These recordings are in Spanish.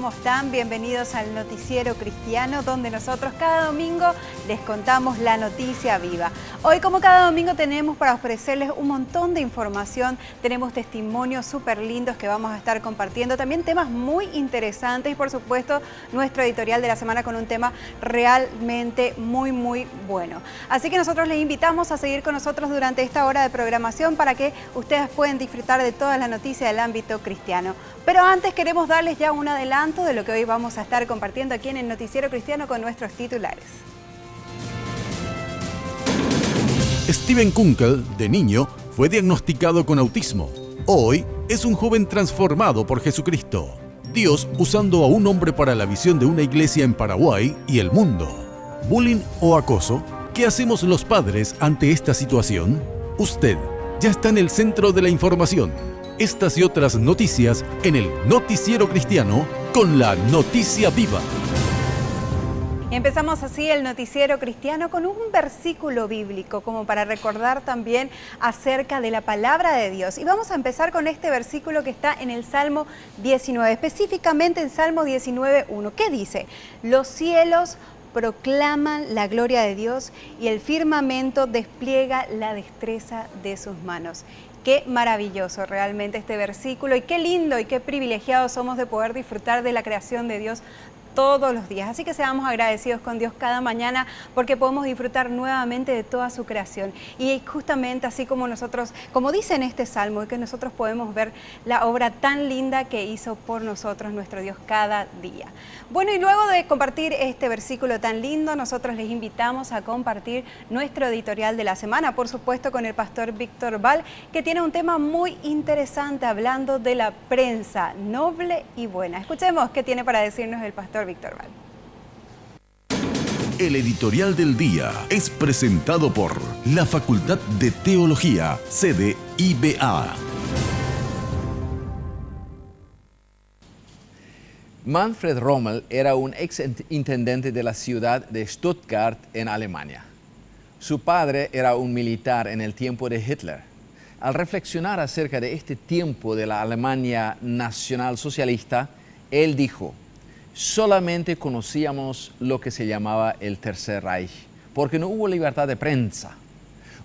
¿cómo están? Bienvenidos al Noticiero Cristiano, donde nosotros cada domingo les contamos la noticia viva. Hoy, como cada domingo, tenemos para ofrecerles un montón de información, tenemos testimonios súper lindos que vamos a estar compartiendo, también temas muy interesantes y, por supuesto, nuestro editorial de la semana con un tema realmente muy bueno. Así que nosotros les invitamos a seguir con nosotros durante esta hora de programación para que ustedes puedan disfrutar de todas las noticias del ámbito cristiano. Pero antes queremos darles ya un adelanto de lo que hoy vamos a estar compartiendo aquí en el Noticiero Cristiano con nuestros titulares. Steven Kunkel, de niño, fue diagnosticado con autismo. Hoy es un joven transformado por Jesucristo. Dios usando a un hombre para la visión de una iglesia en Paraguay y el mundo. ¿Bullying o acoso? ¿Qué hacemos los padres ante esta situación? Usted ya está en el centro de la información. Estas y otras noticias en el Noticiero Cristiano con la noticia viva. Empezamos así el Noticiero Cristiano con un versículo bíblico, como para recordar también acerca de la palabra de Dios. Y vamos a empezar con este versículo que está en el Salmo 19, específicamente en Salmo 19:1. ¿Qué dice? Los cielos proclaman la gloria de Dios y el firmamento despliega la destreza de sus manos. Qué maravilloso realmente este versículo y qué lindo y qué privilegiados somos de poder disfrutar de la creación de Dios todos los días. Así que seamos agradecidos con Dios cada mañana porque podemos disfrutar nuevamente de toda su creación. Y justamente así como nosotros, como dice en este salmo, que nosotros podemos ver la obra tan linda que hizo por nosotros nuestro Dios cada día. Bueno, y luego de compartir este versículo tan lindo, nosotros les invitamos a compartir nuestro editorial de la semana, por supuesto con el pastor Víctor Val, que tiene un tema muy interesante hablando de la prensa noble y buena. Escuchemos qué tiene para decirnos el pastor Víctor Val. El editorial del día es presentado por la Facultad de Teología, sede IBA. Manfred Rommel era un ex intendente de la ciudad de Stuttgart en Alemania. Su padre era un militar en el tiempo de Hitler. Al reflexionar acerca de este tiempo de la Alemania nacionalsocialista, él dijo: solamente conocíamos lo que se llamaba el Tercer Reich, porque no hubo libertad de prensa.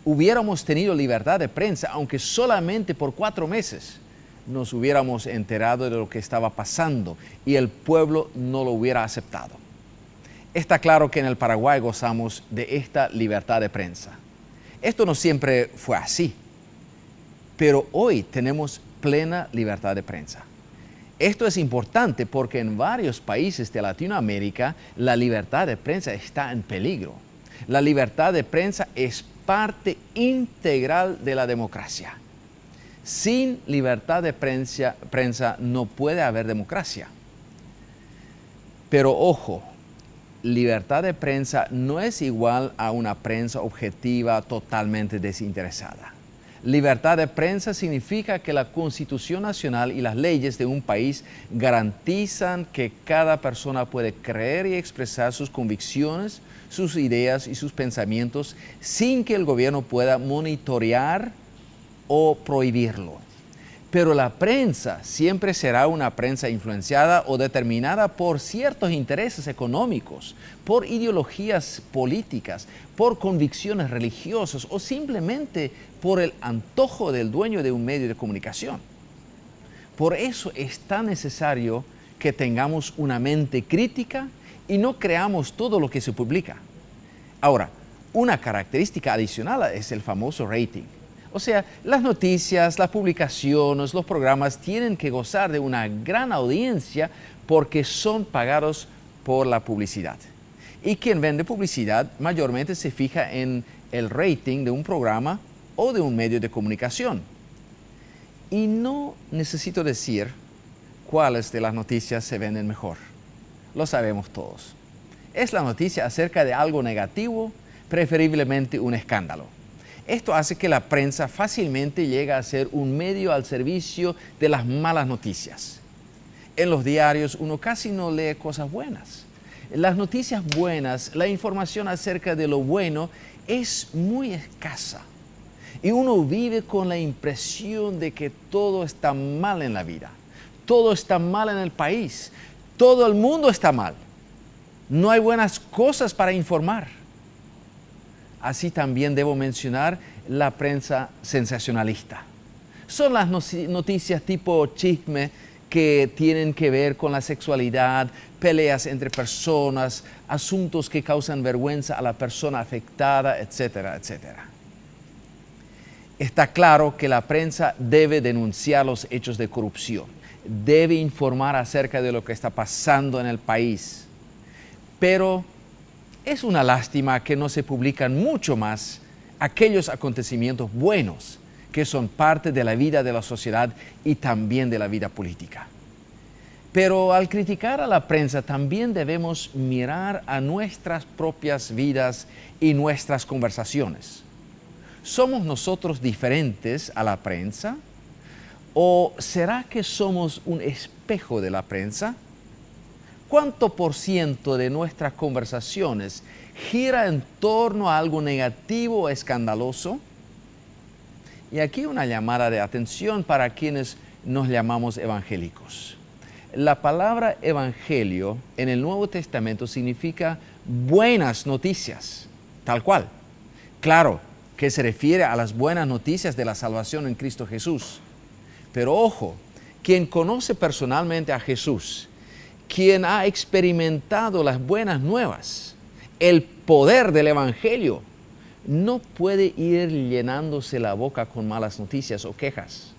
Hubiéramos tenido libertad de prensa, aunque solamente por 4 meses, nos hubiéramos enterado de lo que estaba pasando y el pueblo no lo hubiera aceptado. Está claro que en el Paraguay gozamos de esta libertad de prensa. Esto no siempre fue así, pero hoy tenemos plena libertad de prensa. Esto es importante porque en varios países de Latinoamérica la libertad de prensa está en peligro. La libertad de prensa es parte integral de la democracia. Sin libertad de prensa no puede haber democracia. Pero ojo, libertad de prensa no es igual a una prensa objetiva totalmente desinteresada. Libertad de prensa significa que la Constitución Nacional y las leyes de un país garantizan que cada persona puede creer y expresar sus convicciones, sus ideas y sus pensamientos sin que el gobierno pueda monitorear o prohibirlo. Pero la prensa siempre será una prensa influenciada o determinada por ciertos intereses económicos, por ideologías políticas, por convicciones religiosas o simplemente por el antojo del dueño de un medio de comunicación. Por eso es tan necesario que tengamos una mente crítica y no creamos todo lo que se publica. Ahora, una característica adicional es el famoso rating. O sea, las noticias, las publicaciones, los programas tienen que gozar de una gran audiencia porque son pagados por la publicidad. Y quien vende publicidad mayormente se fija en el rating de un programa o de un medio de comunicación. Y no necesito decir cuáles de las noticias se venden mejor. Lo sabemos todos. Es la noticia acerca de algo negativo, preferiblemente un escándalo. Esto hace que la prensa fácilmente llegue a ser un medio al servicio de las malas noticias. En los diarios uno casi no lee cosas buenas. Las noticias buenas, la información acerca de lo bueno es muy escasa. Y uno vive con la impresión de que todo está mal en la vida. Todo está mal en el país. Todo el mundo está mal. No hay buenas cosas para informar. Así también debo mencionar la prensa sensacionalista. Son las noticias tipo chisme que tienen que ver con la sexualidad, peleas entre personas, asuntos que causan vergüenza a la persona afectada, etcétera, etcétera. Está claro que la prensa debe denunciar los hechos de corrupción, debe informar acerca de lo que está pasando en el país, pero es una lástima que no se publican mucho más aquellos acontecimientos buenos que son parte de la vida de la sociedad y también de la vida política. Pero al criticar a la prensa también debemos mirar a nuestras propias vidas y nuestras conversaciones. ¿Somos nosotros diferentes a la prensa? ¿O será que somos un espejo de la prensa? ¿Cuánto por ciento de nuestras conversaciones gira en torno a algo negativo o escandaloso? Y aquí una llamada de atención para quienes nos llamamos evangélicos. La palabra evangelio en el Nuevo Testamento significa buenas noticias, tal cual. Claro que se refiere a las buenas noticias de la salvación en Cristo Jesús. Pero ojo, quien conoce personalmente a Jesús, quien ha experimentado las buenas nuevas, el poder del evangelio, no puede ir llenándose la boca con malas noticias o quejas.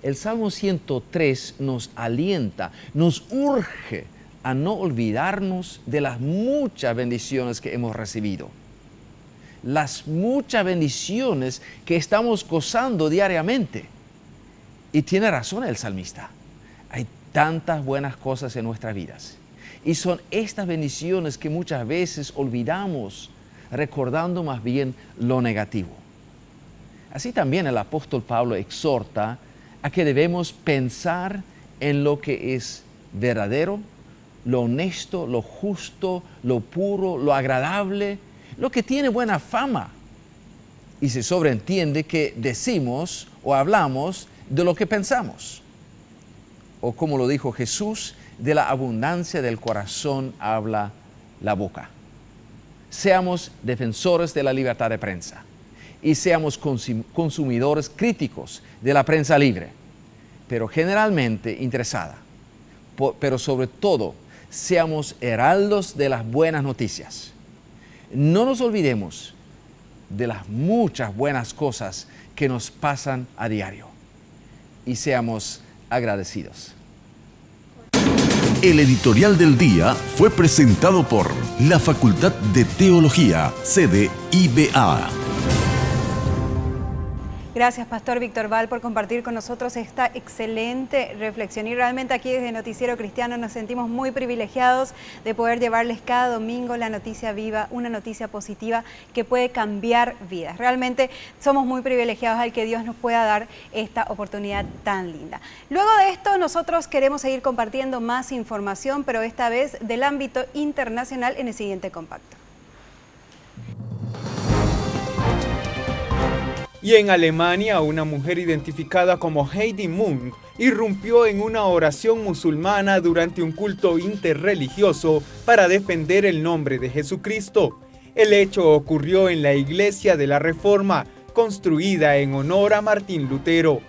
El Salmo 103 nos alienta, nos urge a no olvidarnos de las muchas bendiciones que hemos recibido. Las muchas bendiciones que estamos gozando diariamente. Y tiene razón el salmista. Hay tantas buenas cosas en nuestras vidas. Y son estas bendiciones que muchas veces olvidamos, recordando más bien lo negativo. Así también el apóstol Pablo exhorta a que debemos pensar en lo que es verdadero, lo honesto, lo justo, lo puro, lo agradable, lo que tiene buena fama. Y se sobreentiende que decimos o hablamos de lo que pensamos. O como lo dijo Jesús, de la abundancia del corazón habla la boca. Seamos defensores de la libertad de prensa y seamos consumidores críticos de la prensa libre, pero generalmente interesada. Pero sobre todo, seamos heraldos de las buenas noticias. No nos olvidemos de las muchas buenas cosas que nos pasan a diario y seamos agradecidos. El editorial del día fue presentado por la Facultad de Teología, sede IBA. Gracias, Pastor Víctor Val, por compartir con nosotros esta excelente reflexión. Y realmente aquí desde Noticiero Cristiano nos sentimos muy privilegiados de poder llevarles cada domingo la noticia viva, una noticia positiva que puede cambiar vidas. Realmente somos muy privilegiados al que Dios nos pueda dar esta oportunidad tan linda. Luego de esto, nosotros queremos seguir compartiendo más información, pero esta vez del ámbito internacional en el siguiente compacto. Y en Alemania, una mujer identificada como Heidi Munk irrumpió en una oración musulmana durante un culto interreligioso para defender el nombre de Jesucristo. El hecho ocurrió en la Iglesia de la Reforma, construida en honor a Martín Lutero.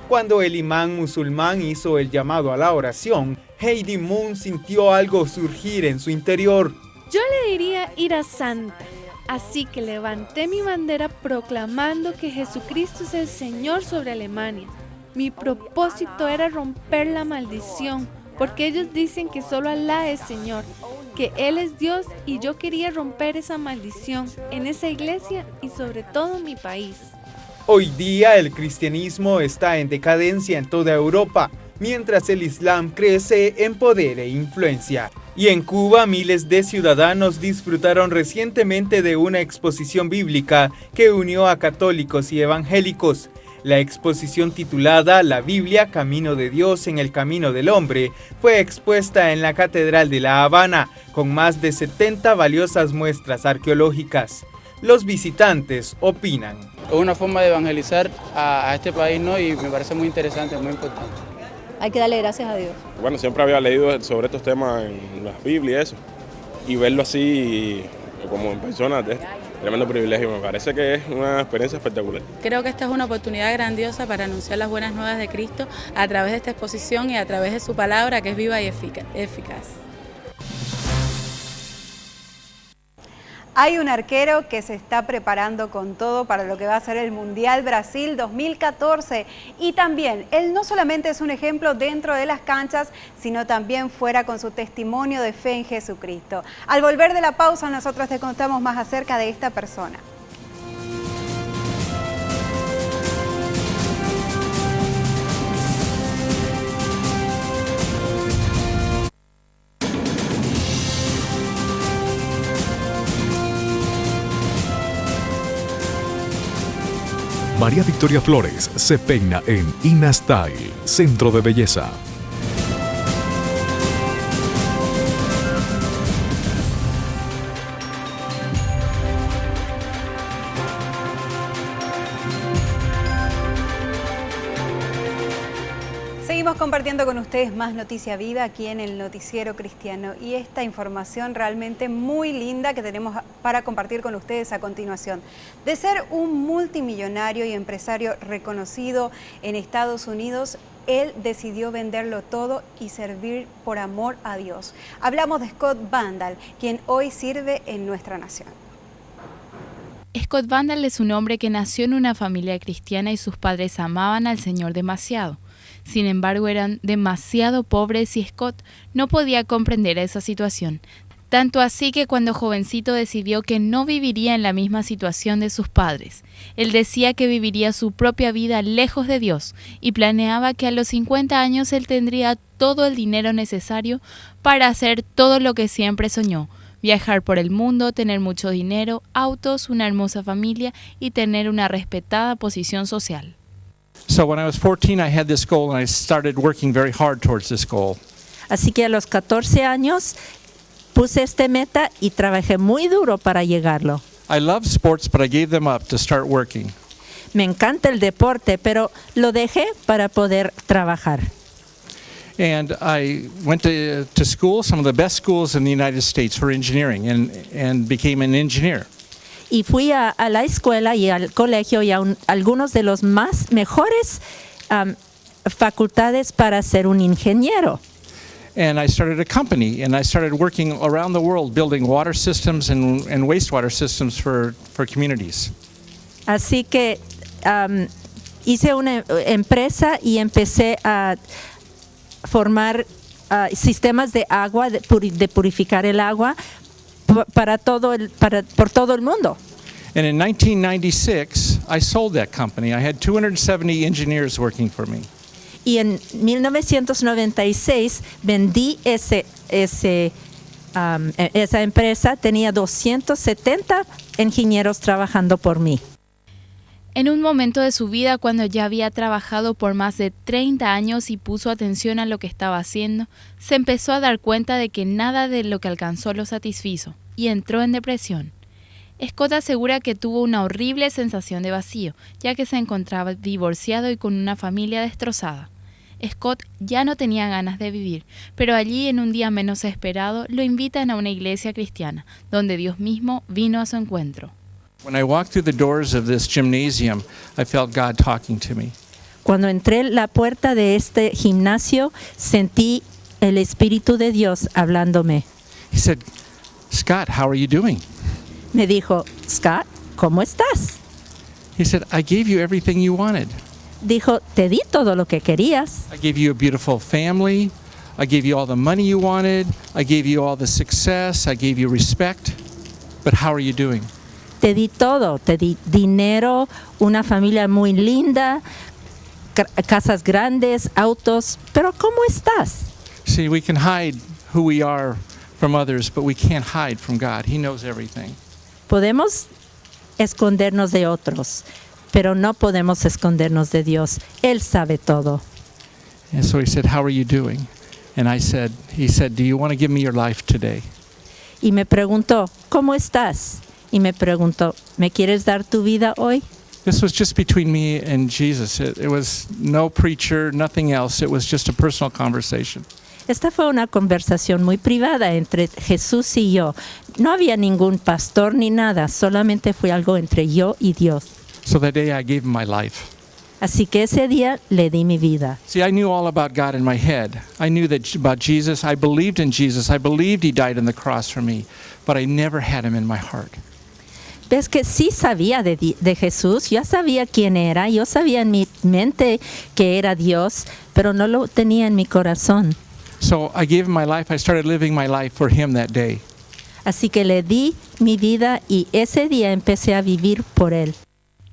Cuando el imán musulmán hizo el llamado a la oración, Heidi Munk sintió algo surgir en su interior. Yo le diría ira santa. Así que levanté mi bandera proclamando que Jesucristo es el Señor sobre Alemania. Mi propósito era romper la maldición, porque ellos dicen que solo Alá es Señor, que Él es Dios, y yo quería romper esa maldición en esa iglesia y sobre todo en mi país. Hoy día el cristianismo está en decadencia en toda Europa, mientras el Islam crece en poder e influencia. Y en Cuba, miles de ciudadanos disfrutaron recientemente de una exposición bíblica que unió a católicos y evangélicos. La exposición titulada La Biblia, Camino de Dios en el Camino del Hombre, fue expuesta en la Catedral de La Habana, con más de 70 valiosas muestras arqueológicas. Los visitantes opinan. Es una forma de evangelizar a este país, ¿no? Y me parece muy interesante, muy importante. hay que darle gracias a Dios. Bueno, siempre había leído sobre estos temas en las Biblias y eso, y verlo así como en persona es tremendo privilegio, me parece que es una experiencia espectacular. Creo que esta es una oportunidad grandiosa para anunciar las buenas nuevas de Cristo a través de esta exposición y a través de su palabra que es viva y eficaz. Hay un arquero que se está preparando con todo para lo que va a ser el Mundial Brasil 2014 y también él no solamente es un ejemplo dentro de las canchas, sino también fuera con su testimonio de fe en Jesucristo. Al volver de la pausa nosotros te contamos más acerca de esta persona. María Victoria Flores se peina en Ina Style, Centro de Belleza. Seguimos compartiendo con ustedes más Noticia Viva aquí en el Noticiero Cristiano y esta información realmente muy linda que tenemos para compartir con ustedes a continuación. De ser un multimillonario y empresario reconocido en Estados Unidos, él decidió venderlo todo y servir por amor a Dios. Hablamos de Scott Vandal, quien hoy sirve en nuestra nación. Scott Vandal es un hombre que nació en una familia cristiana y sus padres amaban al Señor demasiado. Sin embargo, eran demasiado pobres y Scott no podía comprender esa situación. Tanto así que cuando jovencito decidió que no viviría en la misma situación de sus padres. Él decía que viviría su propia vida lejos de Dios y planeaba que a los 50 años él tendría todo el dinero necesario para hacer todo lo que siempre soñó. Viajar por el mundo, tener mucho dinero, autos, una hermosa familia y tener una respetada posición social. So when I was 14, I had this goal and I started working very hard towards this goal. Así que a los 14 años puse esta meta y trabajé muy duro para llegarlo. I love sports, but I gave them up to start working. Me encanta el deporte, pero lo dejé para poder trabajar. And I went to school, some of the best schools in the United States for engineering, and became an engineer. Y fui a la escuela y al colegio y a algunos de los mejores facultades para ser un ingeniero. And I started a company, and I started working around the world building water systems and wastewater systems for communities. Así que hice una empresa y empecé a formar sistemas de agua, de purificar el agua por todo el mundo. And in 1996, I sold that company. I had 270 engineers working for me. Y en 1996 vendí esa empresa, tenía 270 ingenieros trabajando por mí. En un momento de su vida, cuando ya había trabajado por más de 30 años y puso atención a lo que estaba haciendo, se empezó a dar cuenta de que nada de lo que alcanzó lo satisfizo y entró en depresión. Scott asegura que tuvo una horrible sensación de vacío, ya que se encontraba divorciado y con una familia destrozada. Scott ya no tenía ganas de vivir, pero allí en un día menos esperado lo invitan a una iglesia cristiana, donde Dios mismo vino a su encuentro. When I walked through the doors of this gymnasium, I felt God talking to me. Cuando entré en la puerta de este gimnasio, sentí el Espíritu de Dios hablándome. He said, Scott, how are you doing? Me dijo, Scott, ¿cómo estás? He said, I gave you everything you wanted. Dijo, te di todo lo que querías. I gave you a beautiful family. I gave you all the money you wanted. I gave you all the success. I gave you respect. But how are you doing? Te di todo, te di dinero, una familia muy linda, casas grandes, autos, pero ¿cómo estás? See, we can hide who we are from others, but we can't hide from God. He knows everything. Podemos escondernos de otros, pero no podemos escondernos de Dios. Él sabe todo. And so he said, how are you doing? And he said, do you want to give me your life today? Y me preguntó, ¿cómo estás? Y me preguntó, ¿me quieres dar tu vida hoy? This was just between me and Jesus. It was no preacher, nothing else. It was just a personal conversation. Esta fue una conversación muy privada entre Jesús y yo. No había ningún pastor ni nada, solamente fue algo entre yo y Dios. So that day I gave him my life. Así que ese día le di mi vida. See, I knew all about God in my head. I knew about Jesus. I believed in Jesus. I believed he died on the cross for me, but I never had him in my heart. Ves que sí sabía de Jesús, yo sabía quién era, yo sabía en mi mente que era Dios, pero no lo tenía en mi corazón. So I gave him my life. I started living my life for him that day. Así que le di mi vida y ese día empecé a vivir por él.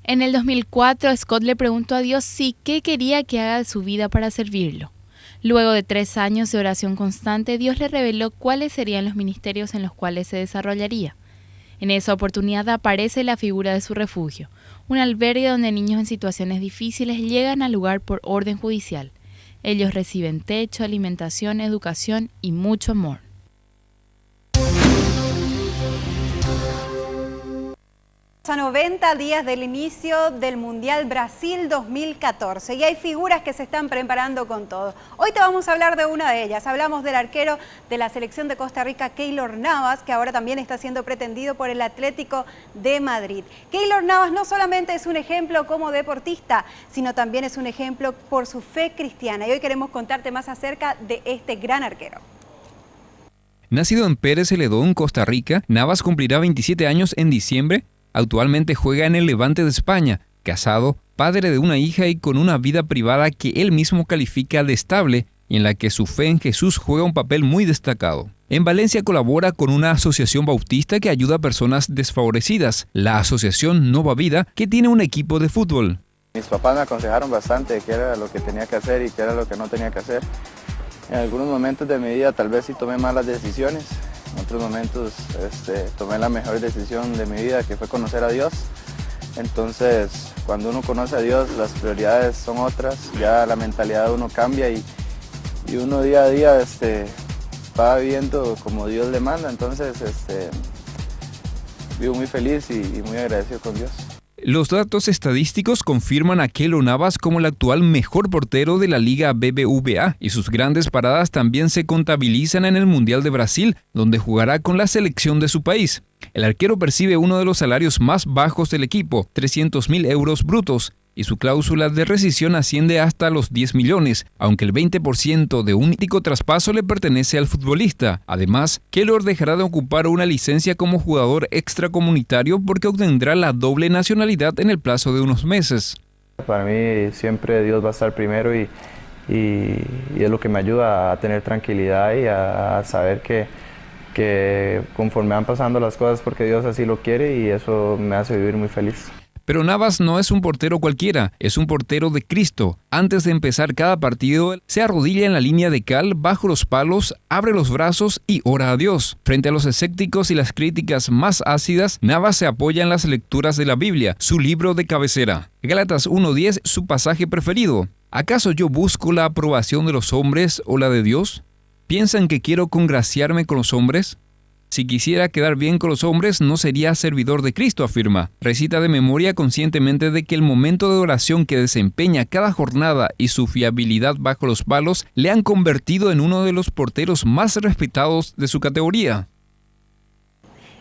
En el 2004, Scott le preguntó a Dios si qué quería que haga de su vida para servirlo. Luego de 3 años de oración constante, Dios le reveló cuáles serían los ministerios en los cuales se desarrollaría. En esa oportunidad aparece la figura de su refugio, un albergue donde niños en situaciones difíciles llegan al lugar por orden judicial. Ellos reciben techo, alimentación, educación y mucho amor. A 90 días del inicio del Mundial Brasil 2014 y hay figuras que se están preparando con todo. Hoy te vamos a hablar de una de ellas. Hablamos del arquero de la selección de Costa Rica, Keylor Navas, que ahora también está siendo pretendido por el Atlético de Madrid. Keylor Navas no solamente es un ejemplo como deportista, sino también es un ejemplo por su fe cristiana. Y hoy queremos contarte más acerca de este gran arquero. Nacido en Pérez Celedón, Costa Rica, Navas cumplirá 27 años en diciembre. Actualmente juega en el Levante de España, casado, padre de una hija y con una vida privada que él mismo califica de estable y en la que su fe en Jesús juega un papel muy destacado. En Valencia colabora con una asociación bautista que ayuda a personas desfavorecidas, la Asociación Nova Vida, que tiene un equipo de fútbol. Mis papás me aconsejaron bastante qué era lo que tenía que hacer y qué era lo que no tenía que hacer. En algunos momentos de mi vida tal vez sí tomé malas decisiones. En otros momentos tomé la mejor decisión de mi vida, que fue conocer a Dios. Entonces, cuando uno conoce a Dios, las prioridades son otras, ya la mentalidad de uno cambia y uno día a día va viviendo como Dios le manda. Entonces, vivo muy feliz y muy agradecido con Dios. Los datos estadísticos confirman a Keylor Navas como el actual mejor portero de la Liga BBVA y sus grandes paradas también se contabilizan en el Mundial de Brasil, donde jugará con la selección de su país. El arquero percibe uno de los salarios más bajos del equipo, 300.000 euros brutos, y su cláusula de rescisión asciende hasta los 10 millones, aunque el 20% de un mítico traspaso le pertenece al futbolista. Además, Keylor dejará de ocupar una licencia como jugador extracomunitario porque obtendrá la doble nacionalidad en el plazo de unos meses. Para mí siempre Dios va a estar primero y es lo que me ayuda a tener tranquilidad y a saber que conforme van pasando las cosas porque Dios así lo quiere y eso me hace vivir muy feliz. Pero Navas no es un portero cualquiera, es un portero de Cristo. Antes de empezar cada partido, se arrodilla en la línea de cal, bajo los palos, abre los brazos y ora a Dios. Frente a los escépticos y las críticas más ácidas, Navas se apoya en las lecturas de la Biblia, su libro de cabecera. Gálatas 1:10, su pasaje preferido. ¿Acaso yo busco la aprobación de los hombres o la de Dios? ¿Piensan que quiero congraciarme con los hombres? Si quisiera quedar bien con los hombres, no sería servidor de Cristo, afirma. Recita de memoria conscientemente de que el momento de oración que desempeña cada jornada y su fiabilidad bajo los palos le han convertido en uno de los porteros más respetados de su categoría.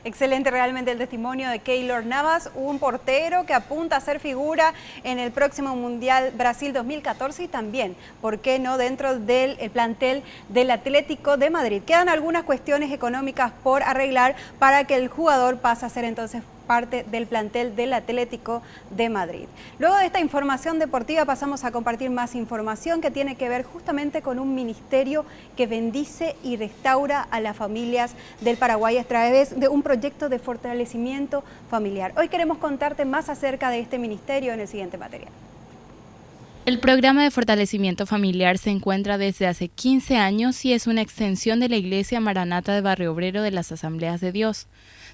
Excelente realmente el testimonio de Keylor Navas, un portero que apunta a ser figura en el próximo Mundial Brasil 2014 y también, ¿por qué no?, dentro del plantel del Atlético de Madrid. Quedan algunas cuestiones económicas por arreglar para que el jugador pase a ser entonces parte del plantel del Atlético de Madrid. Luego de esta información deportiva pasamos a compartir más información que tiene que ver justamente con un ministerio que bendice y restaura a las familias del Paraguay a través de un proyecto de fortalecimiento familiar. Hoy queremos contarte más acerca de este ministerio en el siguiente material. El programa de fortalecimiento familiar se encuentra desde hace 15 años y es una extensión de la Iglesia Maranata de Barrio Obrero de las Asambleas de Dios.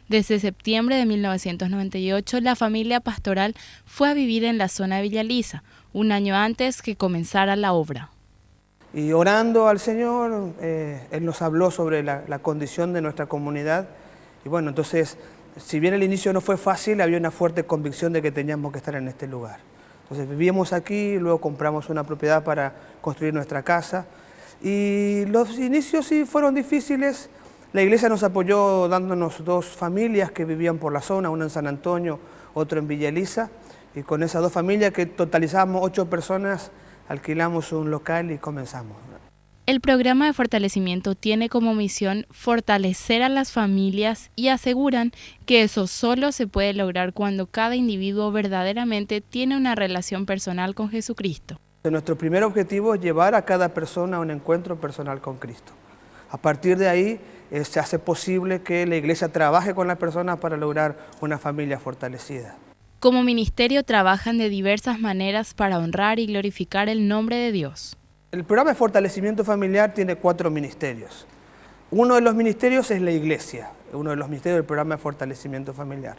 Desde septiembre de 1998, la familia pastoral fue a vivir en la zona de Villa Lisa, un año antes que comenzara la obra. Y orando al Señor, Él nos habló sobre la condición de nuestra comunidad. Y bueno, entonces Si bien el inicio no fue fácil, había una fuerte convicción de que teníamos que estar en este lugar. Entonces vivíamos aquí, luego compramos una propiedad para construir nuestra casa. Y los inicios sí fueron difíciles. La iglesia nos apoyó dándonos 2 familias que vivían por la zona, una en San Antonio, otro en Villa Elisa. Y con esas 2 familias, que totalizamos 8 personas, alquilamos un local y comenzamos. El programa de fortalecimiento tiene como misión fortalecer a las familias y aseguran que eso solo se puede lograr cuando cada individuo verdaderamente tiene una relación personal con Jesucristo. Nuestro primer objetivo es llevar a cada persona a un encuentro personal con Cristo. A partir de ahí se hace posible que la iglesia trabaje con las personas para lograr una familia fortalecida. Como ministerio trabajan de diversas maneras para honrar y glorificar el nombre de Dios. El programa de fortalecimiento familiar tiene 4 ministerios. Uno de los ministerios es la iglesia, uno de los ministerios del programa de fortalecimiento familiar.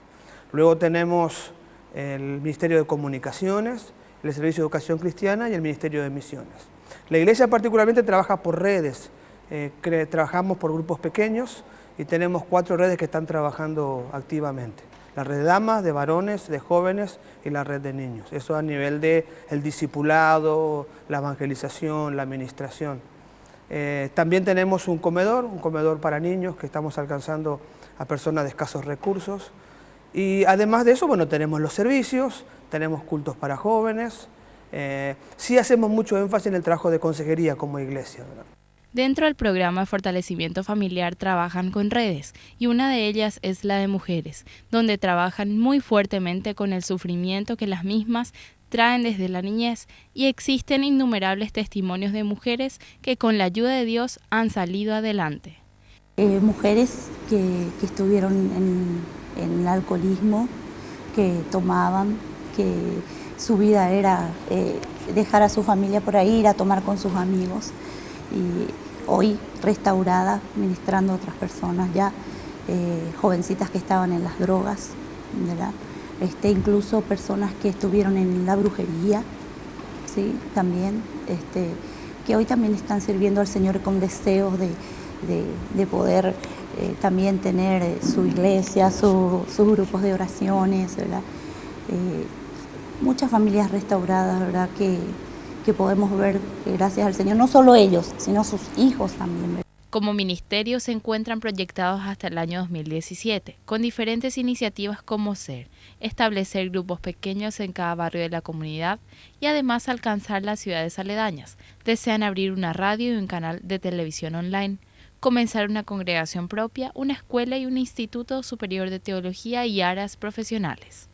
Luego tenemos el Ministerio de Comunicaciones, el Servicio de Educación Cristiana y el Ministerio de Misiones. La iglesia particularmente trabaja por redes, trabajamos por grupos pequeños y tenemos 4 redes que están trabajando activamente. La red de damas, de varones, de jóvenes y la red de niños. Eso a nivel del discipulado, la evangelización, la administración. También tenemos un comedor para niños que estamos alcanzando a personas de escasos recursos. Y además de eso, bueno, tenemos los servicios, tenemos cultos para jóvenes. Sí hacemos mucho énfasis en el trabajo de consejería como iglesia, ¿verdad? Dentro del programa de fortalecimiento familiar trabajan con redes y una de ellas es la de mujeres, donde trabajan muy fuertemente con el sufrimiento que las mismas traen desde la niñez y existen innumerables testimonios de mujeres que con la ayuda de Dios han salido adelante. Mujeres que estuvieron en el alcoholismo, que tomaban, que su vida era dejar a su familia por ahí, ir a tomar con sus amigos. Y hoy restaurada, ministrando a otras personas ya, jovencitas que estaban en las drogas, ¿verdad? Incluso personas que estuvieron en la brujería, ¿sí? También, que hoy también están sirviendo al Señor con deseos de poder también tener su iglesia, sus grupos de oraciones, ¿verdad? Muchas familias restauradas, ¿verdad? Que podemos ver, gracias al Señor, no solo ellos, sino sus hijos también. Como ministerio se encuentran proyectados hasta el año 2017, con diferentes iniciativas como establecer grupos pequeños en cada barrio de la comunidad y además alcanzar las ciudades aledañas. Desean abrir una radio y un canal de televisión online, comenzar una congregación propia, una escuela y un instituto superior de teología y áreas profesionales.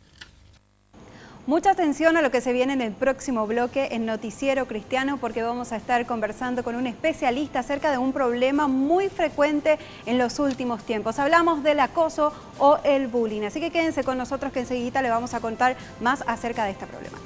Mucha atención a lo que se viene en el próximo bloque en Noticiero Cristiano, porque vamos a estar conversando con un especialista acerca de un problema muy frecuente en los últimos tiempos. Hablamos del acoso o el bullying, así que quédense con nosotros que enseguida le vamos a contar más acerca de esta problemática.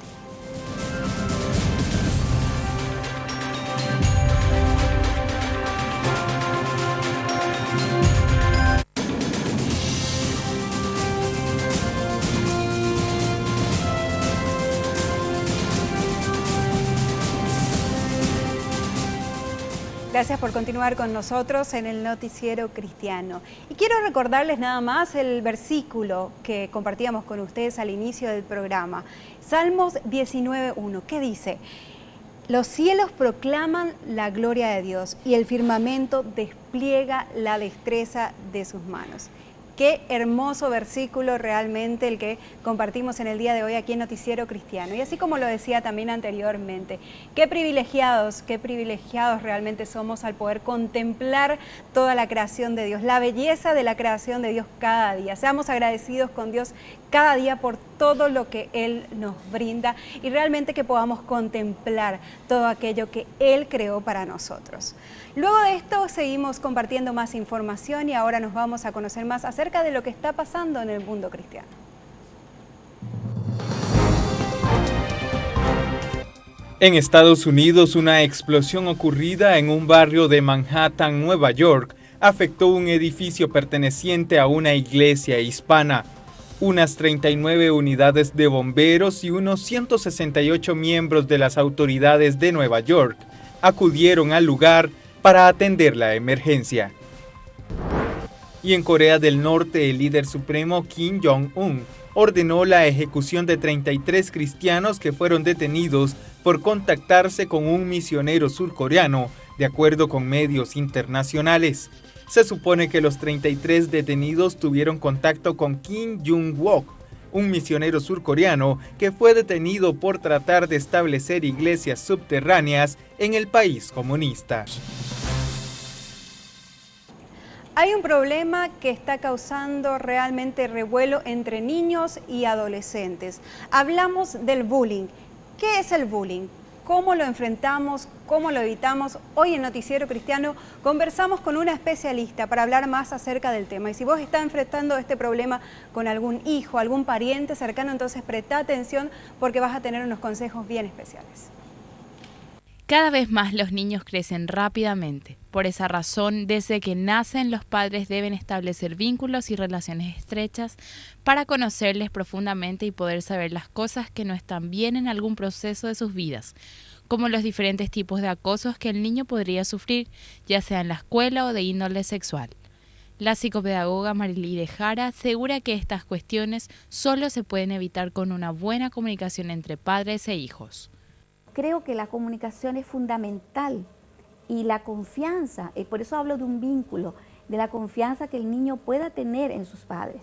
Gracias por continuar con nosotros en el Noticiero Cristiano. Y quiero recordarles nada más el versículo que compartíamos con ustedes al inicio del programa. Salmos 19:1, ¿qué dice? Los cielos proclaman la gloria de Dios y el firmamento despliega la destreza de sus manos. Qué hermoso versículo realmente el que compartimos en el día de hoy aquí en Noticiero Cristiano. Y así como lo decía también anteriormente, qué privilegiados realmente somos al poder contemplar toda la creación de Dios, la belleza de la creación de Dios cada día. Seamos agradecidos con Dios cada día por todo lo que Él nos brinda y realmente que podamos contemplar todo aquello que Él creó para nosotros. Luego de esto seguimos compartiendo más información y ahora nos vamos a conocer más acerca de lo que está pasando en el mundo cristiano. En Estados Unidos, una explosión ocurrida en un barrio de Manhattan, Nueva York, afectó un edificio perteneciente a una iglesia hispana. Unas 39 unidades de bomberos y unos 168 miembros de las autoridades de Nueva York acudieron al lugar para atender la emergencia. Y en Corea del Norte, el líder supremo Kim Jong-un ordenó la ejecución de 33 cristianos que fueron detenidos por contactarse con un misionero surcoreano, de acuerdo con medios internacionales. Se supone que los 33 detenidos tuvieron contacto con Kim Jung-wook, un misionero surcoreano que fue detenido por tratar de establecer iglesias subterráneas en el país comunista. Hay un problema que está causando realmente revuelo entre niños y adolescentes. Hablamos del bullying. ¿Qué es el bullying? ¿Cómo lo enfrentamos? ¿Cómo lo evitamos? Hoy en Noticiero Cristiano conversamos con una especialista para hablar más acerca del tema. Y si vos estás enfrentando este problema con algún hijo, algún pariente cercano, entonces presta atención porque vas a tener unos consejos bien especiales. Cada vez más los niños crecen rápidamente. Por esa razón, desde que nacen, los padres deben establecer vínculos y relaciones estrechas para conocerles profundamente y poder saber las cosas que no están bien en algún proceso de sus vidas, como los diferentes tipos de acosos que el niño podría sufrir, ya sea en la escuela o de índole sexual. La psicopedagoga Marily de Jara asegura que estas cuestiones solo se pueden evitar con una buena comunicación entre padres e hijos. Creo que la comunicación es fundamental y la confianza, por eso hablo de un vínculo, de la confianza que el niño pueda tener en sus padres.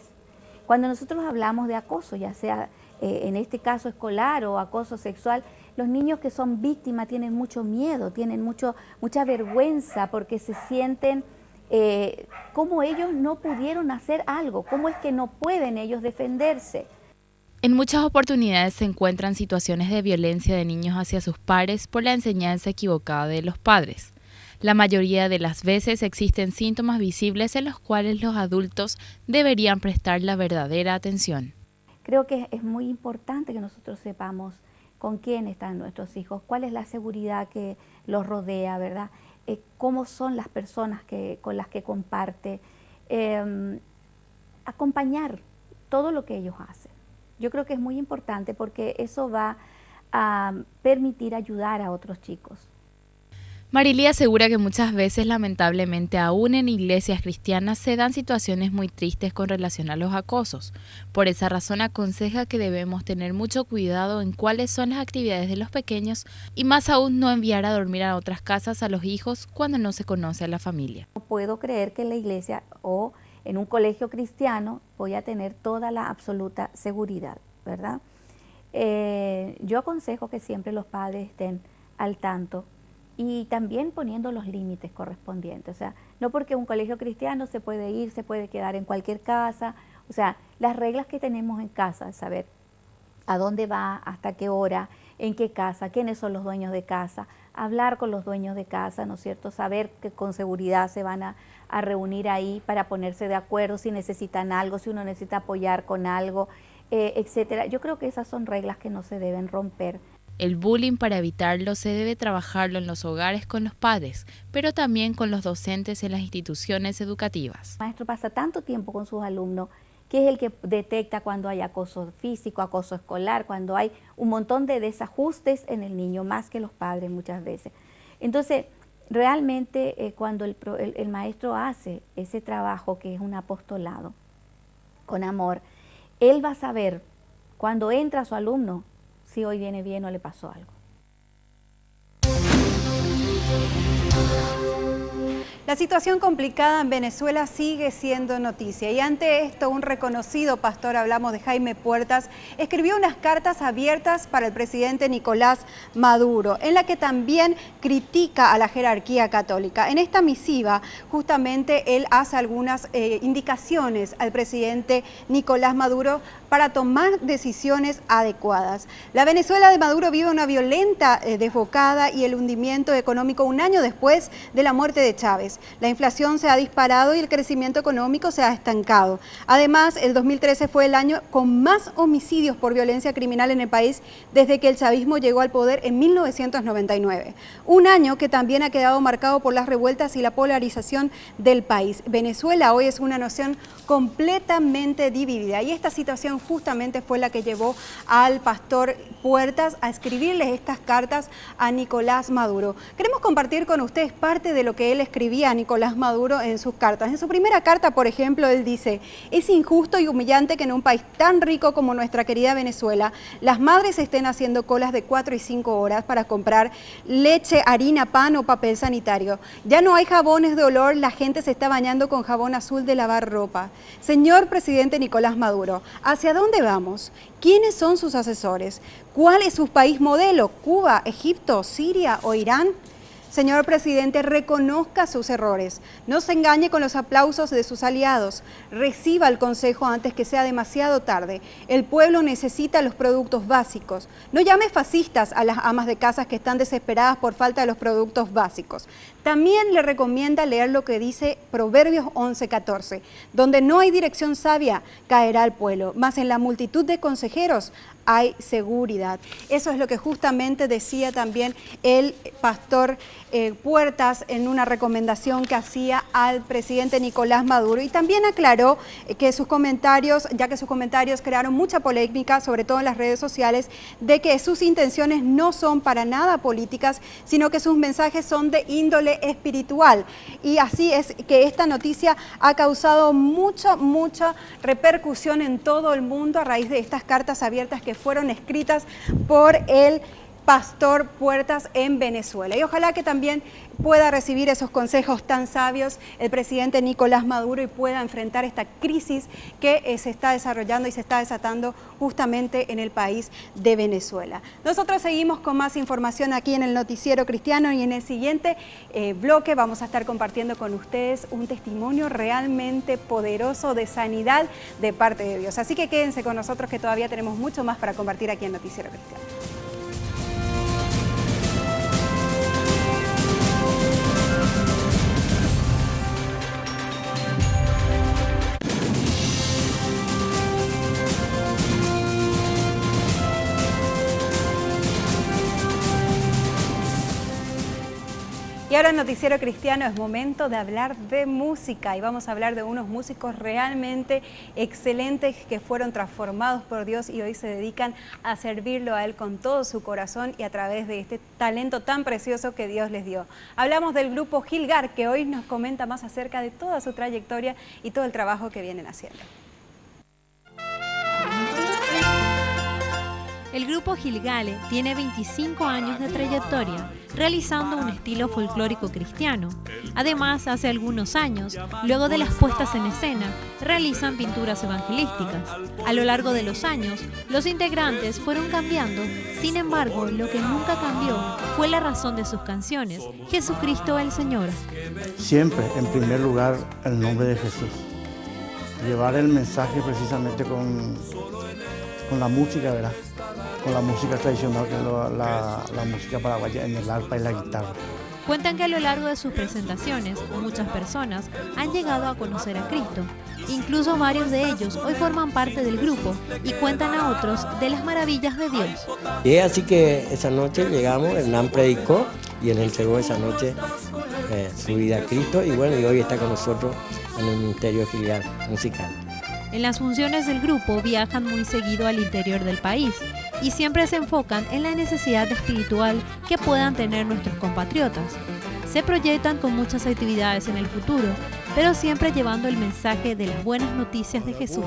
Cuando nosotros hablamos de acoso, ya sea en este caso escolar o acoso sexual, los niños que son víctimas tienen mucho miedo, tienen mucha vergüenza porque se sienten como ellos no pudieron hacer algo, cómo es que no pueden ellos defenderse. En muchas oportunidades se encuentran situaciones de violencia de niños hacia sus pares por la enseñanza equivocada de los padres. La mayoría de las veces existen síntomas visibles en los cuales los adultos deberían prestar la verdadera atención. Creo que es muy importante que nosotros sepamos con quién están nuestros hijos, cuál es la seguridad que los rodea, ¿verdad? Cómo son las personas con las que comparte, acompañar todo lo que ellos hacen. Yo creo que es muy importante porque eso va a permitir ayudar a otros chicos. Marily asegura que muchas veces, lamentablemente, aún en iglesias cristianas se dan situaciones muy tristes con relación a los acosos. Por esa razón aconseja que debemos tener mucho cuidado en cuáles son las actividades de los pequeños y más aún no enviar a dormir a otras casas a los hijos cuando no se conoce a la familia. No puedo creer que en la iglesia o en un colegio cristiano voy a tener toda la absoluta seguridad, ¿verdad? Yo aconsejo que siempre los padres estén al tanto y también poniendo los límites correspondientes. O sea, no porque un colegio cristiano se puede ir, se puede quedar en cualquier casa. O sea, las reglas que tenemos en casa, saber a dónde va, hasta qué hora, en qué casa, quiénes son los dueños de casa, hablar con los dueños de casa, ¿no es cierto? Saber que con seguridad se van a reunir ahí para ponerse de acuerdo si necesitan algo, si uno necesita apoyar con algo, etcétera. Yo creo que esas son reglas que no se deben romper. El bullying, para evitarlo, se debe trabajarlo en los hogares con los padres, pero también con los docentes en las instituciones educativas. El maestro pasa tanto tiempo con sus alumnos, que es el que detecta cuando hay acoso físico, acoso escolar, cuando hay un montón de desajustes en el niño, más que los padres muchas veces. Entonces, realmente cuando el maestro hace ese trabajo, que es un apostolado, con amor, él va a saber cuando entra a su alumno si hoy viene bien o le pasó algo. La situación complicada en Venezuela sigue siendo noticia y ante esto un reconocido pastor, hablamos de Jaime Puertas, escribió unas cartas abiertas para el presidente Nicolás Maduro, en la que también critica a la jerarquía católica. En esta misiva justamente él hace algunas indicaciones al presidente Nicolás Maduro para tomar decisiones adecuadas. La Venezuela de Maduro vive una violenta desbocada y el hundimiento económico un año después de la muerte de Chávez. La inflación se ha disparado y el crecimiento económico se ha estancado. Además, el 2013 fue el año con más homicidios por violencia criminal en el país desde que el chavismo llegó al poder en 1999. Un año que también ha quedado marcado por las revueltas y la polarización del país. Venezuela hoy es una nación completamente dividida y esta situación justamente fue la que llevó al pastor Puertas a escribirles estas cartas a Nicolás Maduro. Queremos compartir con ustedes parte de lo que él escribía decía Nicolás Maduro en sus cartas. En su primera carta, por ejemplo, él dice: es injusto y humillante que en un país tan rico como nuestra querida Venezuela, las madres estén haciendo colas de 4 y 5 horas para comprar leche, harina, pan o papel sanitario. Ya no hay jabones de olor, la gente se está bañando con jabón azul de lavar ropa. Señor presidente Nicolás Maduro, ¿hacia dónde vamos? ¿Quiénes son sus asesores? ¿Cuál es su país modelo? ¿Cuba, Egipto, Siria o Irán? Señor presidente, reconozca sus errores, no se engañe con los aplausos de sus aliados, reciba el consejo antes que sea demasiado tarde. El pueblo necesita los productos básicos. No llame fascistas a las amas de casa que están desesperadas por falta de los productos básicos. También le recomienda leer lo que dice Proverbios 11:14, donde no hay dirección sabia, caerá el pueblo, mas en la multitud de consejeros hay seguridad. Eso es lo que justamente decía también el pastor Puertas en una recomendación que hacía al presidente Nicolás Maduro, y también aclaró que sus comentarios, ya que sus comentarios crearon mucha polémica, sobre todo en las redes sociales, de que sus intenciones no son para nada políticas, sino que sus mensajes son de índole espiritual. Y así es que esta noticia ha causado mucha repercusión en todo el mundo a raíz de estas cartas abiertas que fueron escritas por el pastor Puertas en Venezuela. Y ojalá que también pueda recibir esos consejos tan sabios el presidente Nicolás Maduro y pueda enfrentar esta crisis que se está desarrollando y se está desatando justamente en el país de Venezuela. Nosotros seguimos con más información aquí en el Noticiero Cristiano, y en el siguiente bloque vamos a estar compartiendo con ustedes un testimonio realmente poderoso de sanidad de parte de Dios. Así que quédense con nosotros, que todavía tenemos mucho más para compartir aquí en Noticiero Cristiano. Y ahora en Noticiero Cristiano es momento de hablar de música, y vamos a hablar de unos músicos realmente excelentes que fueron transformados por Dios y hoy se dedican a servirlo a Él con todo su corazón y a través de este talento tan precioso que Dios les dio. Hablamos del grupo Gilgal, que hoy nos comenta más acerca de toda su trayectoria y todo el trabajo que vienen haciendo. El grupo Gilgal tiene 25 años de trayectoria, realizando un estilo folclórico cristiano. Además, hace algunos años, luego de las puestas en escena, realizan pinturas evangelísticas. A lo largo de los años, los integrantes fueron cambiando, sin embargo, lo que nunca cambió fue la razón de sus canciones: Jesucristo el Señor. Siempre, en primer lugar, el nombre de Jesús. Llevar el mensaje precisamente con la música, ¿verdad? Con la música tradicional, que es la música paraguaya, en el arpa y la guitarra. Cuentan que a lo largo de sus presentaciones, muchas personas han llegado a conocer a Cristo. Incluso varios de ellos hoy forman parte del grupo y cuentan a otros de las maravillas de Dios. Y es así que esa noche llegamos, Hernán predicó y él entregó esa noche su vida a Cristo, y bueno, y hoy está con nosotros en el Ministerio Gilgal Musical. En las funciones del grupo viajan muy seguido al interior del país y siempre se enfocan en la necesidad espiritual que puedan tener nuestros compatriotas. Se proyectan con muchas actividades en el futuro, pero siempre llevando el mensaje de las buenas noticias de Jesús.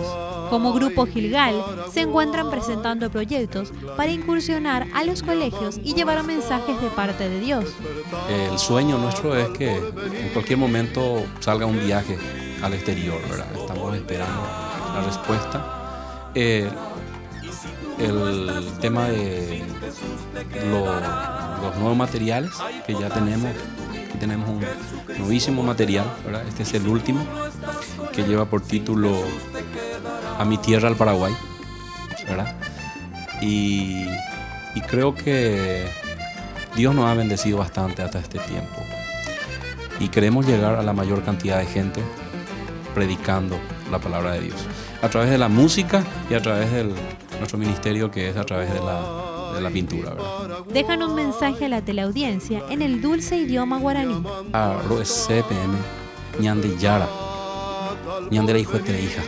Como grupo Gilgal, se encuentran presentando proyectos para incursionar a los colegios y llevar mensajes de parte de Dios. El sueño nuestro es que en cualquier momento salga un viaje al exterior, ¿verdad? Estamos esperando la respuesta. El tema de los nuevos materiales que ya tenemos. Aquí tenemos un nuevísimo material, ¿verdad? Este es el último, que lleva por título A mi tierra, al Paraguay, ¿verdad? Y creo que Dios nos ha bendecido bastante hasta este tiempo y queremos llegar a la mayor cantidad de gente predicando la palabra de Dios a través de la música y a través de nuestro ministerio, que es a través de la pintura, ¿verdad? Dejan un mensaje a la teleaudiencia en el dulce idioma guaraní. Aro CPM ñande yara ñandera hijo de hija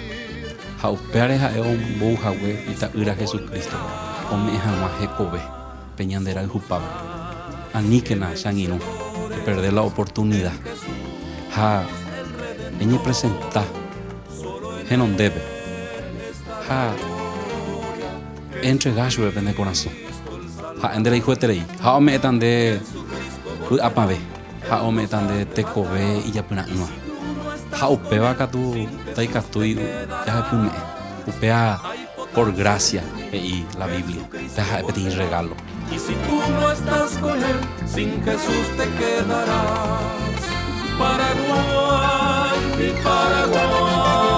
jaupere ja un bujahue ita ira Jesucristo ome jamás jecobe peñandera jupab aníquena sanguino de perder la oportunidad ha eñe presenta genon debe ha entregajo de corazón ha endere hijo terei ha ome tan de apave ha ome tan de tekobe y ya puna no ha upeva katu taikatui ya pume upea por gracia y la Biblia te ha pedir regalo. Y si tú no estás con él, sin Jesús te quedarás. Paraguay, mi Paraguay.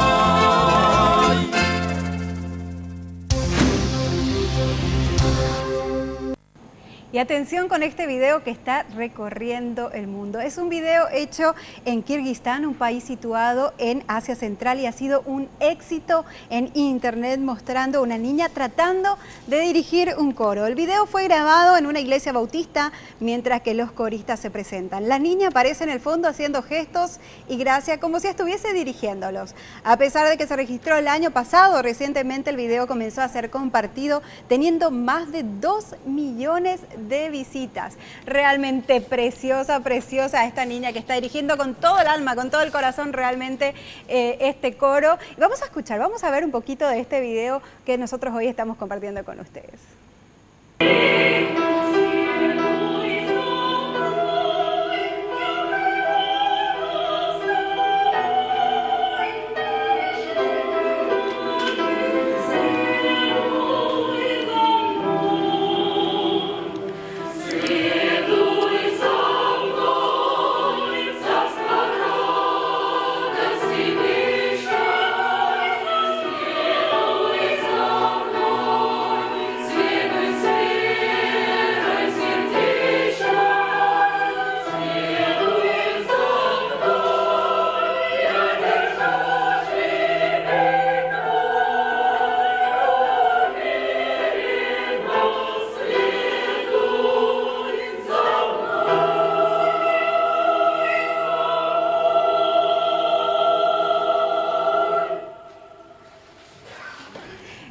Y atención con este video que está recorriendo el mundo. Es un video hecho en Kirguistán, un país situado en Asia Central, y ha sido un éxito en internet, mostrando a una niña tratando de dirigir un coro. El video fue grabado en una iglesia bautista mientras que los coristas se presentan. La niña aparece en el fondo haciendo gestos y gracias como si estuviese dirigiéndolos. A pesar de que se registró el año pasado, recientemente el video comenzó a ser compartido, teniendo más de 2 millones de visitas. Realmente preciosa, preciosa esta niña que está dirigiendo con todo el alma, con todo el corazón realmente este coro. Y vamos a escuchar, vamos a ver un poquito de este video que nosotros hoy estamos compartiendo con ustedes.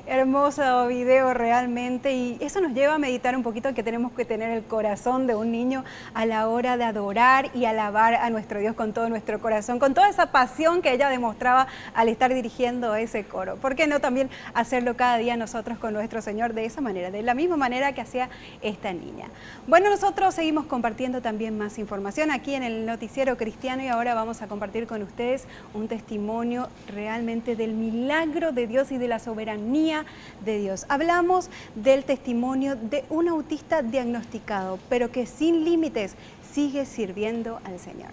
Hermoso video realmente, y eso nos lleva a meditar un poquito que tenemos que tener el corazón de un niño a la hora de adorar y alabar a nuestro Dios con todo nuestro corazón, con toda esa pasión que ella demostraba al estar dirigiendo ese coro. ¿Por qué no también hacerlo cada día nosotros con nuestro Señor de esa manera, de la misma manera que hacía esta niña? Bueno, nosotros seguimos compartiendo también más información aquí en el Noticiero Cristiano, y ahora vamos a compartir con ustedes un testimonio realmente del milagro de Dios y de la soberanía de Dios. Hablamos del testimonio de un autista diagnosticado, pero que sin límites sigue sirviendo al Señor.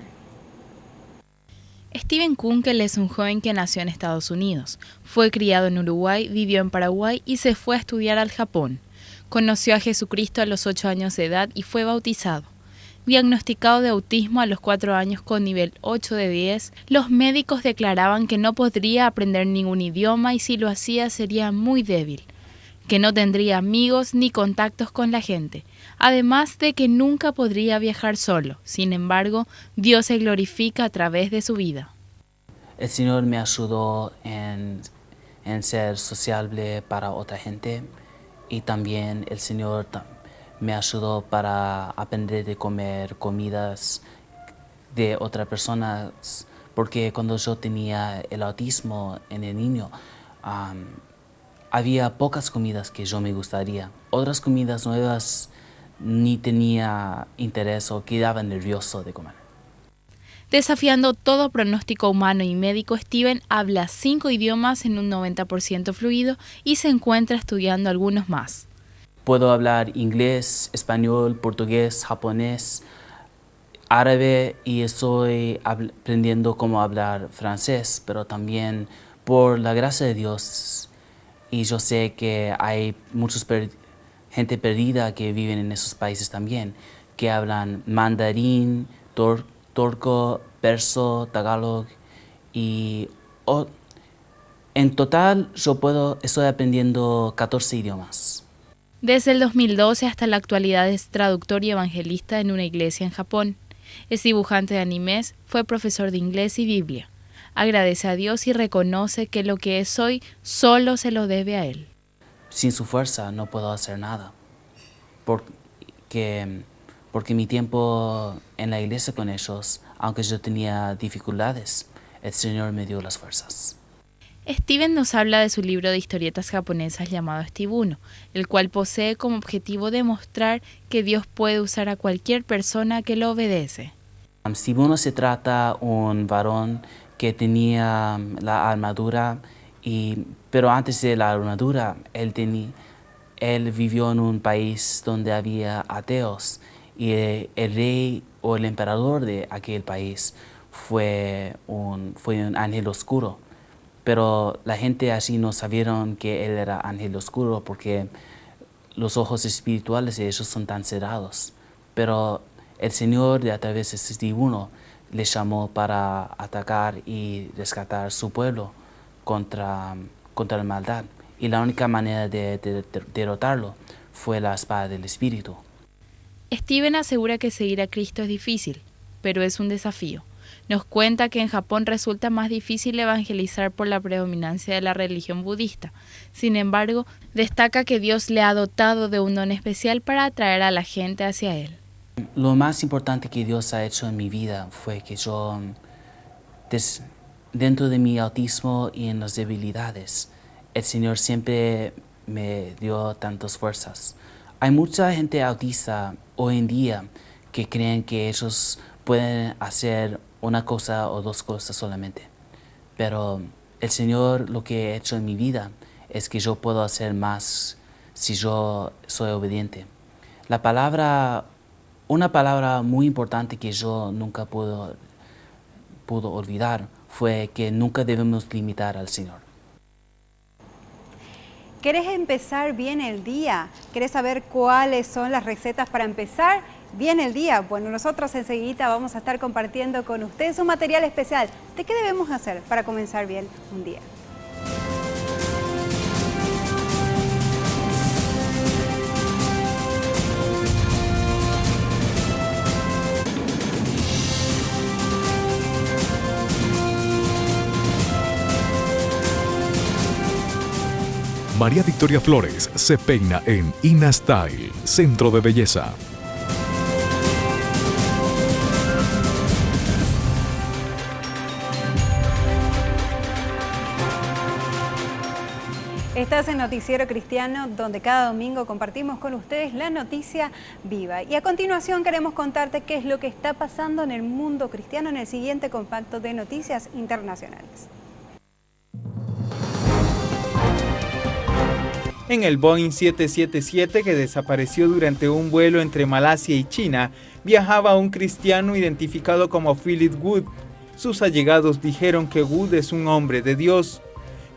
Steven Kunkel es un joven que nació en Estados Unidos. Fue criado en Uruguay, vivió en Paraguay y se fue a estudiar al Japón. Conoció a Jesucristo a los 8 años de edad y fue bautizado. Diagnosticado de autismo a los 4 años con nivel 8 de 10, los médicos declaraban que no podría aprender ningún idioma y si lo hacía sería muy débil, que no tendría amigos ni contactos con la gente, además de que nunca podría viajar solo. Sin embargo, Dios se glorifica a través de su vida. El Señor me ayudó en ser sociable para otra gente, y también el Señor me ayudó para aprender de comer comidas de otras personas, porque cuando yo tenía el autismo en el niño, había pocas comidas que yo me gustaría. Otras comidas nuevas ni tenía interés o quedaba nervioso de comer. Desafiando todo pronóstico humano y médico, Steven habla 5 idiomas en un 90% fluido y se encuentra estudiando algunos más. Puedo hablar inglés, español, portugués, japonés, árabe, y estoy aprendiendo cómo hablar francés, pero también por la gracia de Dios, y yo sé que hay mucha gente perdida que viven en esos países también, que hablan mandarín, turco, perso, tagalog, y en total estoy aprendiendo 14 idiomas. Desde el 2012 hasta la actualidad es traductor y evangelista en una iglesia en Japón. Es dibujante de animes, fue profesor de inglés y Biblia. Agradece a Dios y reconoce que lo que es hoy solo se lo debe a Él. Sin su fuerza no puedo hacer nada, porque mi tiempo en la iglesia con ellos aunque yo tenía dificultades, el Señor me dio las fuerzas. Steven nos habla de su libro de historietas japonesas llamado Steve 1, el cual posee como objetivo demostrar que Dios puede usar a cualquier persona que lo obedece. Steve 1 se trata de un varón que tenía la armadura, pero antes de la armadura él vivió en un país donde había ateos y el rey o el emperador de aquel país fue un ángel oscuro. Pero la gente así no sabieron que él era ángel oscuro porque los ojos espirituales de ellos son tan cerrados. Pero el Señor, a través de Steve 1, le llamó para atacar y rescatar su pueblo contra la maldad. Y la única manera de derrotarlo fue la espada del Espíritu. Steven asegura que seguir a Cristo es difícil, pero es un desafío. Nos cuenta que en Japón resulta más difícil evangelizar por la predominancia de la religión budista. Sin embargo, destaca que Dios le ha dotado de un don especial para atraer a la gente hacia Él. Lo más importante que Dios ha hecho en mi vida fue que yo, dentro de mi autismo y en las debilidades, el Señor siempre me dio tantas fuerzas. Hay mucha gente autista hoy en día que creen que ellos pueden hacer una cosa o dos cosas solamente. Pero el Señor, lo que ha hecho en mi vida es que yo puedo hacer más si yo soy obediente. Una palabra muy importante que yo nunca puedo olvidar fue que nunca debemos limitar al Señor. ¿Querés empezar bien el día? ¿Querés saber cuáles son las recetas para empezar bien el día? Bueno, nosotros enseguida vamos a estar compartiendo con ustedes un material especial de qué debemos hacer para comenzar bien un día. María Victoria Flores se peina en Ina Style, Centro de Belleza. Estás en Noticiero Cristiano, donde cada domingo compartimos con ustedes la noticia viva. Y a continuación queremos contarte qué es lo que está pasando en el mundo cristiano en el siguiente compacto de noticias internacionales. En el Boeing 777 que desapareció durante un vuelo entre Malasia y China, viajaba un cristiano identificado como Philip Wood. Sus allegados dijeron que Wood es un hombre de Dios.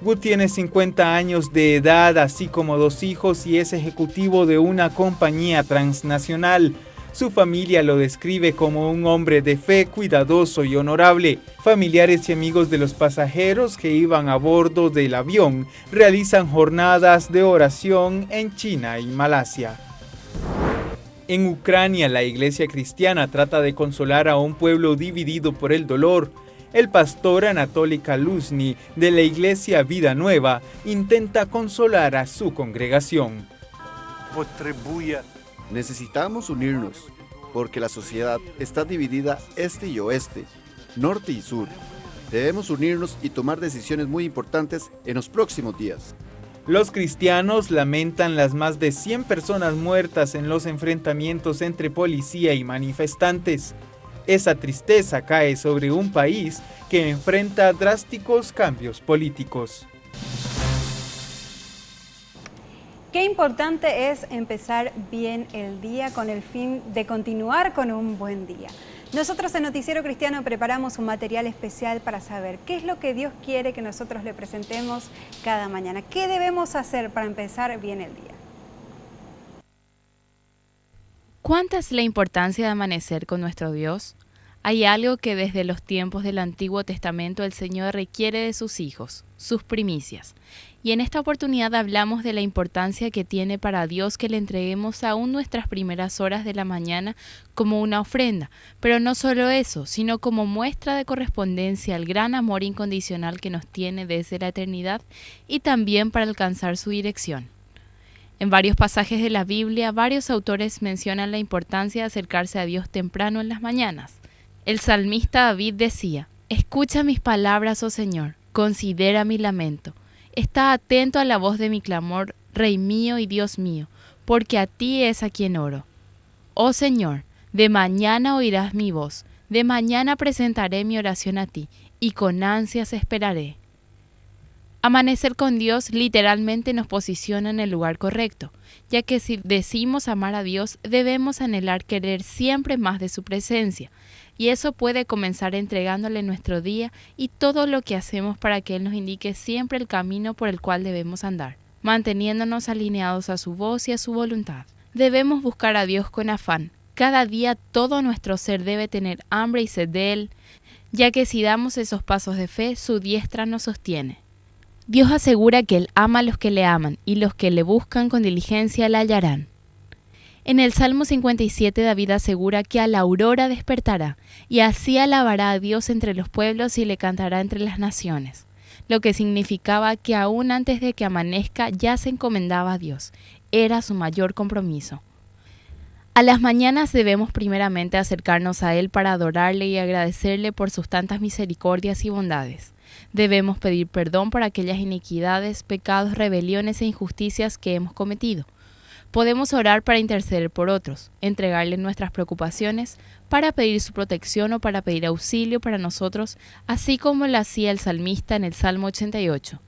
Wood tiene 50 años de edad, así como 2 hijos y es ejecutivo de una compañía transnacional. Su familia lo describe como un hombre de fe, cuidadoso y honorable. Familiares y amigos de los pasajeros que iban a bordo del avión realizan jornadas de oración en China y Malasia. En Ucrania, la iglesia cristiana trata de consolar a un pueblo dividido por el dolor. El pastor Anatoly Kaluzny de la iglesia Vida Nueva intenta consolar a su congregación. Necesitamos unirnos, porque la sociedad está dividida este y oeste, norte y sur. Debemos unirnos y tomar decisiones muy importantes en los próximos días. Los cristianos lamentan las más de 100 personas muertas en los enfrentamientos entre policía y manifestantes. Esa tristeza cae sobre un país que enfrenta drásticos cambios políticos. Qué importante es empezar bien el día con el fin de continuar con un buen día. Nosotros en Noticiero Cristiano preparamos un material especial para saber qué es lo que Dios quiere que nosotros le presentemos cada mañana. ¿Qué debemos hacer para empezar bien el día? ¿Cuánta es la importancia de amanecer con nuestro Dios? Hay algo que desde los tiempos del Antiguo Testamento el Señor requiere de sus hijos, sus primicias. Y en esta oportunidad hablamos de la importancia que tiene para Dios que le entreguemos aún nuestras primeras horas de la mañana como una ofrenda, pero no solo eso, sino como muestra de correspondencia al gran amor incondicional que nos tiene desde la eternidad y también para alcanzar su dirección. En varios pasajes de la Biblia, varios autores mencionan la importancia de acercarse a Dios temprano en las mañanas. El salmista David decía: escucha mis palabras, oh Señor, considera mi lamento. Está atento a la voz de mi clamor, Rey mío y Dios mío, porque a ti es a quien oro. Oh Señor, de mañana oirás mi voz, de mañana presentaré mi oración a ti, y con ansias esperaré. Amanecer con Dios literalmente nos posiciona en el lugar correcto, ya que si decimos amar a Dios, debemos anhelar querer siempre más de su presencia, y eso puede comenzar entregándole nuestro día y todo lo que hacemos para que Él nos indique siempre el camino por el cual debemos andar, manteniéndonos alineados a su voz y a su voluntad. Debemos buscar a Dios con afán. Cada día todo nuestro ser debe tener hambre y sed de Él, ya que si damos esos pasos de fe, su diestra nos sostiene. Dios asegura que Él ama a los que le aman, y los que le buscan con diligencia la hallarán. En el Salmo 57 David asegura que a la aurora despertará, y así alabará a Dios entre los pueblos y le cantará entre las naciones, lo que significaba que aún antes de que amanezca ya se encomendaba a Dios. Era su mayor compromiso. A las mañanas debemos primeramente acercarnos a Él para adorarle y agradecerle por sus tantas misericordias y bondades. Debemos pedir perdón por aquellas iniquidades, pecados, rebeliones e injusticias que hemos cometido. Podemos orar para interceder por otros, entregarle nuestras preocupaciones, para pedir su protección o para pedir auxilio para nosotros, así como lo hacía el salmista en el Salmo 88.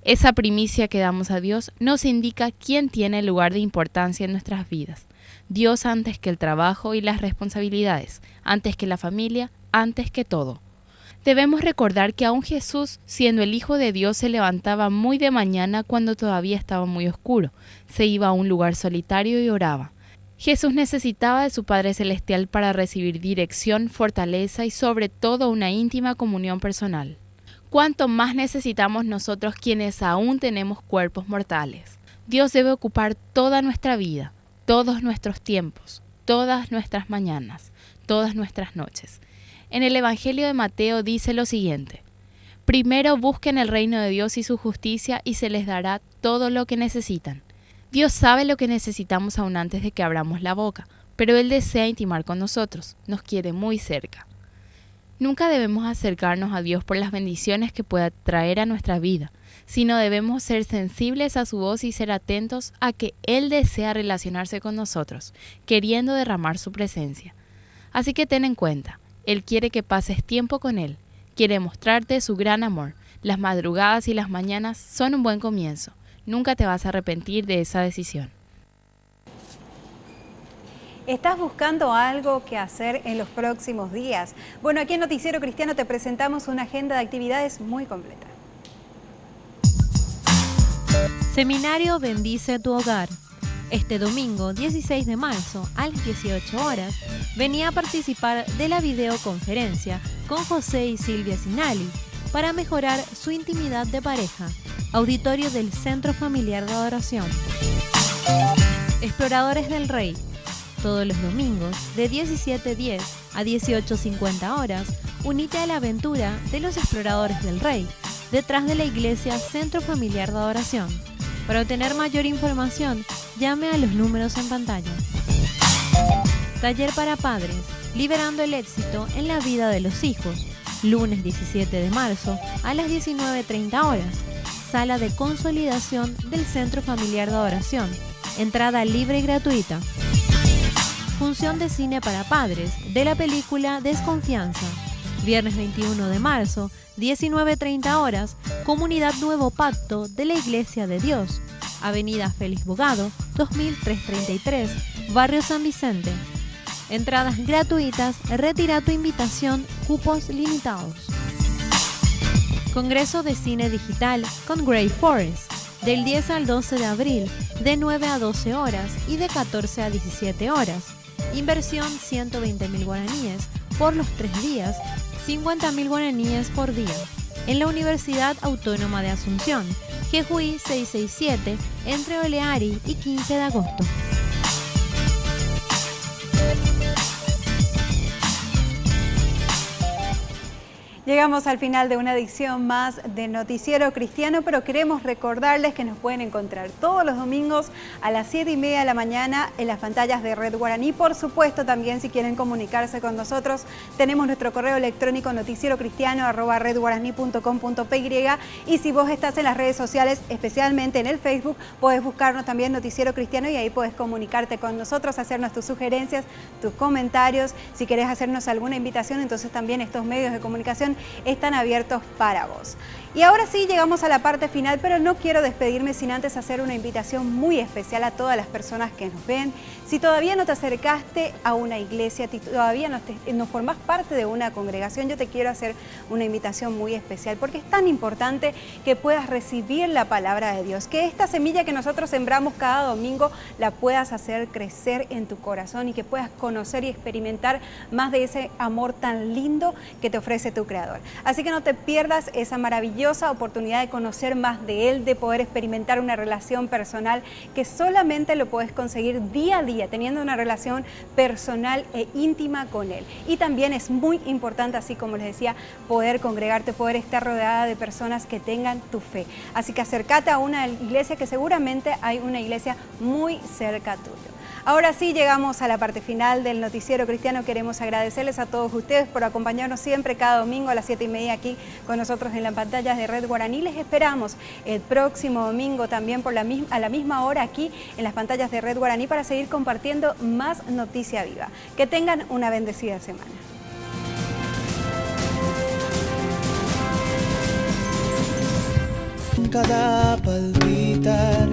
Esa primicia que damos a Dios nos indica quién tiene el lugar de importancia en nuestras vidas. Dios antes que el trabajo y las responsabilidades, antes que la familia, antes que todo. Debemos recordar que aún Jesús, siendo el Hijo de Dios, se levantaba muy de mañana cuando todavía estaba muy oscuro. Se iba a un lugar solitario y oraba. Jesús necesitaba de su Padre Celestial para recibir dirección, fortaleza y sobre todo una íntima comunión personal. ¿Cuánto más necesitamos nosotros quienes aún tenemos cuerpos mortales? Dios debe ocupar toda nuestra vida, todos nuestros tiempos, todas nuestras mañanas, todas nuestras noches. En el Evangelio de Mateo dice lo siguiente: primero busquen el reino de Dios y su justicia y se les dará todo lo que necesitan. Dios sabe lo que necesitamos aún antes de que abramos la boca, pero Él desea intimar con nosotros, nos quiere muy cerca. Nunca debemos acercarnos a Dios por las bendiciones que pueda traer a nuestra vida, sino debemos ser sensibles a su voz y ser atentos a que Él desea relacionarse con nosotros, queriendo derramar su presencia. Así que ten en cuenta, Él quiere que pases tiempo con Él, quiere mostrarte su gran amor. Las madrugadas y las mañanas son un buen comienzo. Nunca te vas a arrepentir de esa decisión. ¿Estás buscando algo que hacer en los próximos días? Bueno, aquí en Noticiero Cristiano te presentamos una agenda de actividades muy completa. Seminario Bendice tu Hogar. Este domingo, 16 de marzo, a las 18 horas, venía a participar de la videoconferencia con José y Silvia Sinali para mejorar su intimidad de pareja. Auditorio del Centro Familiar de Adoración. Exploradores del Rey. Todos los domingos, de 17:10 a 18:50 horas, unite a la aventura de los Exploradores del Rey, detrás de la iglesia Centro Familiar de Adoración. Para obtener mayor información, llame a los números en pantalla. Taller para padres, liberando el éxito en la vida de los hijos. Lunes 17 de marzo, a las 19:30 horas. Sala de consolidación del Centro Familiar de Adoración. Entrada libre y gratuita. Función de cine para padres de la película Desconfianza. Viernes 21 de marzo, 19:30 horas, Comunidad Nuevo Pacto de la Iglesia de Dios. Avenida Félix Bogado, 2333, Barrio San Vicente. Entradas gratuitas, retira tu invitación, cupos limitados. Congreso de Cine Digital con Grey Forest, del 10 al 12 de abril, de 9 a 12 horas y de 14 a 17 horas. Inversión 120.000 guaraníes por los 3 días, 50.000 guaraníes por día. En la Universidad Autónoma de Asunción, Jejuí 667, entre Oleari y 15 de agosto. Llegamos al final de una edición más de Noticiero Cristiano, pero queremos recordarles que nos pueden encontrar todos los domingos a las 7:30 de la mañana en las pantallas de Red Guaraní. Por supuesto, también si quieren comunicarse con nosotros, tenemos nuestro correo electrónico noticierocristiano@redguaraní.com.py, y si vos estás en las redes sociales, especialmente en el Facebook, puedes buscarnos también Noticiero Cristiano y ahí puedes comunicarte con nosotros, hacernos tus sugerencias, tus comentarios. Si querés hacernos alguna invitación, entonces también estos medios de comunicación están abiertos para vos. Y ahora sí llegamos a la parte final, pero no quiero despedirme sin antes hacer una invitación muy especial a todas las personas que nos ven. Si todavía no te acercaste a una iglesia, si todavía no formás parte de una congregación, yo te quiero hacer una invitación muy especial, porque es tan importante que puedas recibir la palabra de Dios, que esta semilla que nosotros sembramos cada domingo la puedas hacer crecer en tu corazón y que puedas conocer y experimentar más de ese amor tan lindo que te ofrece tu Creador. Así que no te pierdas esa maravillosa oportunidad de conocer más de Él, de poder experimentar una relación personal que solamente lo puedes conseguir día a día, teniendo una relación personal e íntima con Él. Y también es muy importante, así como les decía, poder congregarte, poder estar rodeada de personas que tengan tu fe. Así que acércate a una iglesia, que seguramente hay una iglesia muy cerca tuyo. Ahora sí llegamos a la parte final del Noticiero Cristiano. Queremos agradecerles a todos ustedes por acompañarnos siempre cada domingo a las 7:30 aquí con nosotros en las pantallas de Red Guaraní. Les esperamos el próximo domingo también a la misma hora aquí en las pantallas de Red Guaraní para seguir compartiendo más noticia viva. Que tengan una bendecida semana. Cada palpitar